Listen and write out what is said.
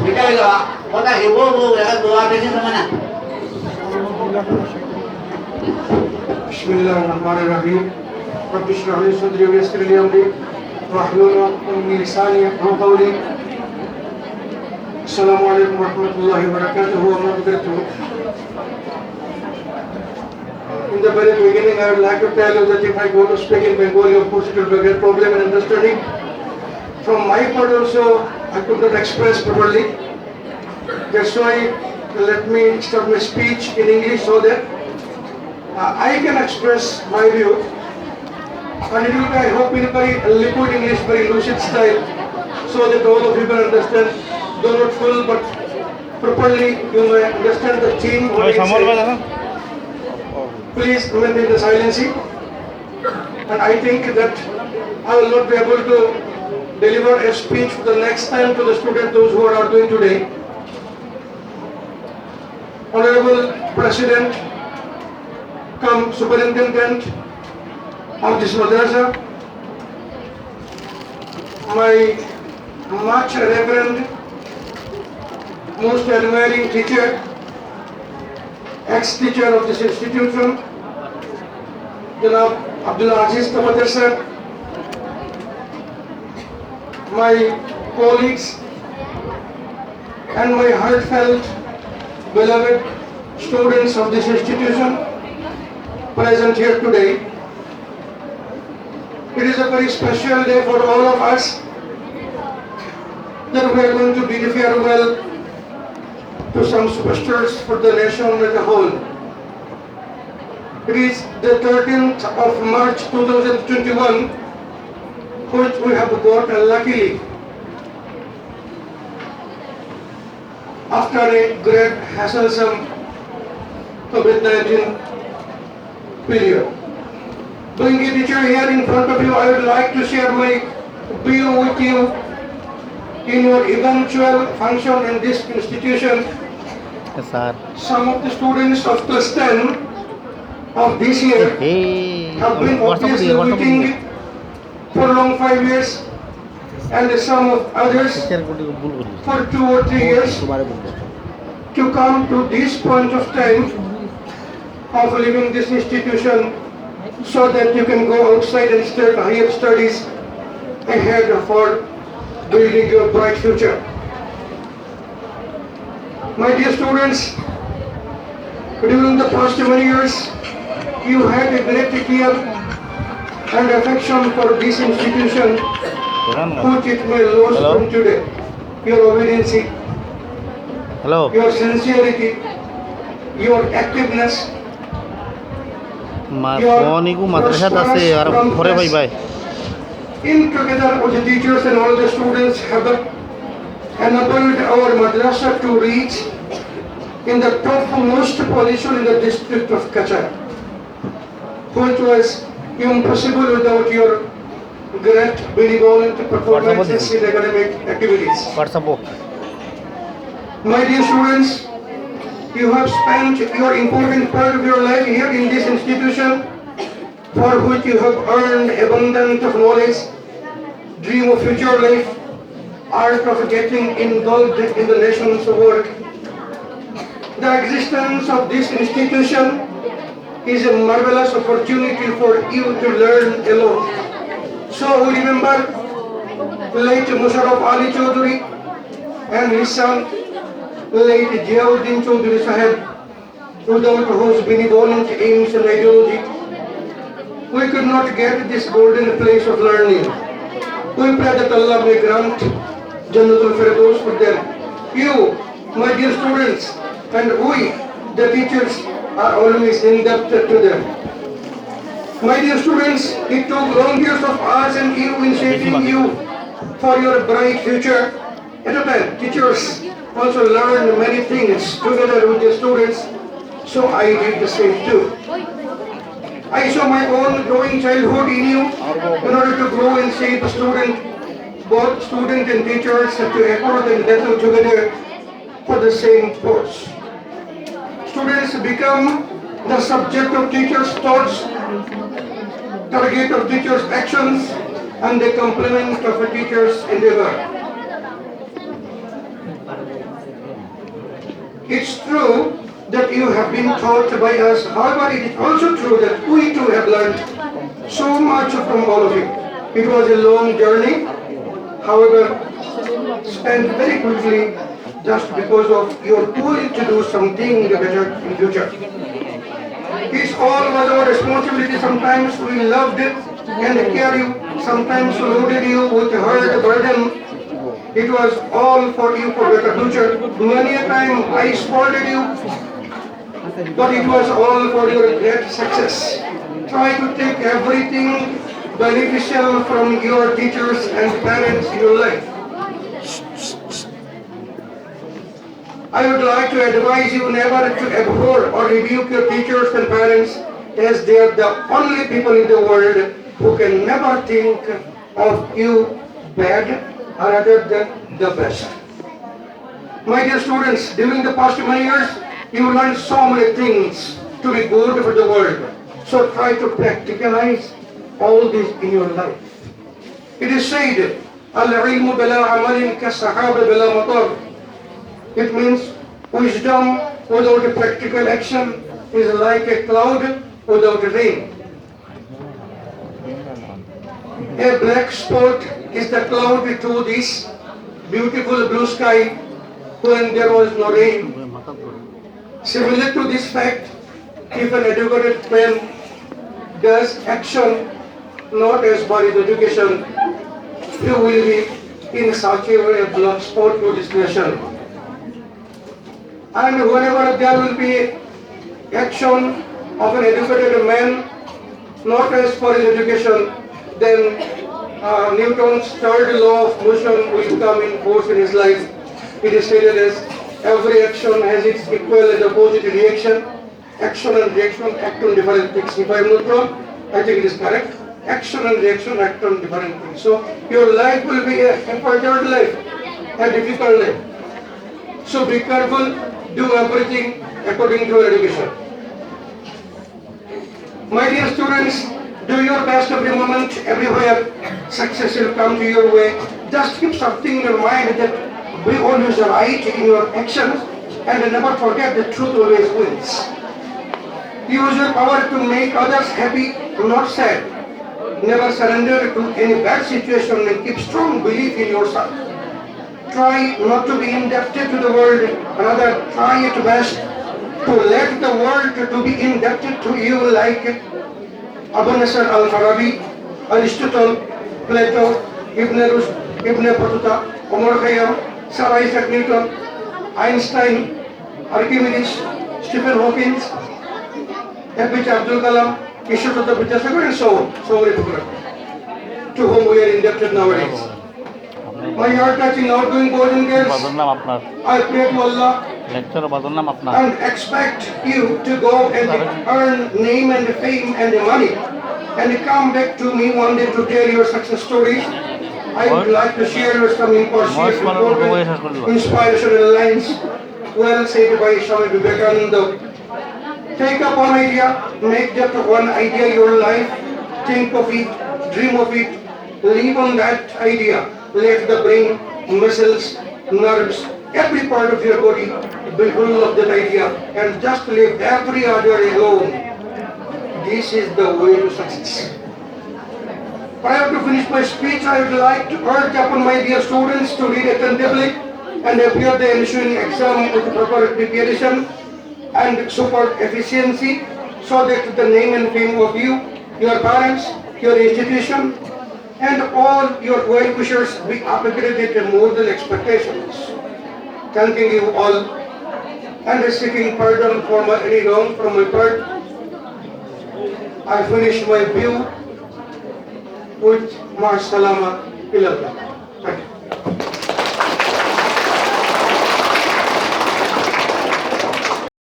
Kita juga, kota ibu ya kan doa di sini mana? Bismillahirrahmanirrahim. Rabbi shrah li sadri wa yassir li amri wahlul 'uqdatam min lisani yafqahu qawli. Assalamualaikum warahmatullahi wabarakatuh wa barakatuh. In the very beginning, I would like to tell you that if I go to speak in Bengali, of course it will be a great problem in understanding. From my part also, I could not express properly. That's why let me start my speech in English so that I can express my view. And it will be, I hope, in a very liquid English, very lucid style, so that all of you can understand, though not full, but properly you may understand the theme. Please remain in the silence. And I think that I will not be able to deliver a speech for the next time to the students, those who are doing today. Honorable President, come Superintendent of this madrasa, my much reverend, most admiring teacher, ex-teacher of this institution, Janab Abdul Aziz Tamadir sir, my colleagues, and my heartfelt, beloved students of this institution present here today. It is a very special day for all of us that we are going to bid farewell to some superstars for the nation as a whole. It is the 13th of March 2021, which we have got luckily after a great hassle-some COVID-19 period. Being a teacher here in front of you, I would like to share my view with you in your eventual function in this institution. Yes, sir. Some of the students of class 10 of this year have been obviously waiting for long 5 years, and some of others for 2 or 3 years to come to this point of time of leaving this institution so that you can go outside and start higher studies ahead for building your bright future. My dear students, during the past many years, you had a great care and affection for this institution, which it may lose from today. Your obedience, Hello. your sincerity, your activeness, in together with the teachers and all the students have enabled our madrasa to reach in the topmost position in the district of Kachar, which was impossible without your great benevolent performances in academic activities. My dear students, you have spent your important part of your life here in this institution, for which you have earned abundance of knowledge, dream of future life, art of getting involved in the nation's work. The existence of this institution is a marvelous opportunity for you to learn alone. So we remember late Musharraf Ali Chaudhary and his son, late Ziauddin Chaudhary Sahib, without whose benevolent aims and ideology, we could not get this golden place of learning. We pray that Allah may grant Jannatul Firdaus for them. You, my dear students, and we, the teachers, are always indebted to them. My dear students, it took long years of us and you in shaping you for your bright future. At a time, teachers also learned many things together with the students, so I did the same too. I saw my own growing childhood in you in order to grow and shape a student, both student and teachers have to effort and battle together for the same cause. Students become the subject of teachers' thoughts, target of teachers' actions, and the complement of a teacher's endeavor. true that you have been taught by us. However, it is also true that we too have learned so much from all of you. It was a long journey, however, spent very quickly just because of your will to do something better in future. It's all was our responsibility. Sometimes we loved it and cared you. Sometimes we loaded you with hard burden. It was all for you for better future. Many a time I scolded you, but it was all for your great success. Try to take everything beneficial from your teachers and parents in your life. I would like to advise you never to abhor or rebuke your teachers and parents, as they are the only people in the world who can never think of you bad or rather than the best. My dear students, during the past many years, you learned so many things to be good for the world. So try to practicalize all this in your life. It is said, Al-ilmu bila amalin ka-sahaba bila matar. It means wisdom without a practical action is like a cloud without rain. A black spot is the cloud to this beautiful blue sky when there was no rain. Similar to this fact, if an educated man does action not as per his education, he will be in such a way a black spot to this nation. And whenever there will be action of an educated man not as per his education, then Newton's third law of motion will come in force in his life. It is stated as every action has its equal and opposite reaction. Action and reaction act on different things. If I am not wrong, I think it is correct. Action and reaction act on different things. So your life will be a important life, a difficult life. So be careful, do everything according to your education. My dear students, do your best every moment, everywhere. Success will come to your way. Just keep something in your mind that be always right in your actions and never forget the truth always wins. Use your power to make others happy, not sad. Never surrender to any bad situation and keep strong belief in yourself. Try not to be indebted to the world, rather try your best to let the world to be indebted to you like Abu Nasr al-Farabi, Aristotle, Plato, Ibn Rushd, Ibn Battuta, Omar Khayyam, Sir Isaac Newton, Einstein, Archimedes, Stephen Hawking, APJ Abdul Kalam, Ishwar Chandra Vidyasagar, and so on, so many people to whom we are indebted nowadays. My heart-touching outgoing boys and girls, I pray to Allah and expect you to go and earn name and fame and money and come back to me one day to tell your success stories. I would like to share some important inspirational lines well said by Swami Vivekananda. Take up one idea, make that one idea your life, think of it, dream of it, live on that idea. Let the brain, muscles, nerves, every part of your body be full of that idea and just leave every other alone. This is the way to success. Prior to finish my speech, I would like to urge upon my dear students to read attentively and appear the ensuing exam with proper preparation and super efficiency so that the name and fame of you, your parents, your institution, and all your well-wishers be upgraded more than expectations. Thanking you all and seeking pardon for any wrong from my part, I finish my view with Ma Salama Ilallah.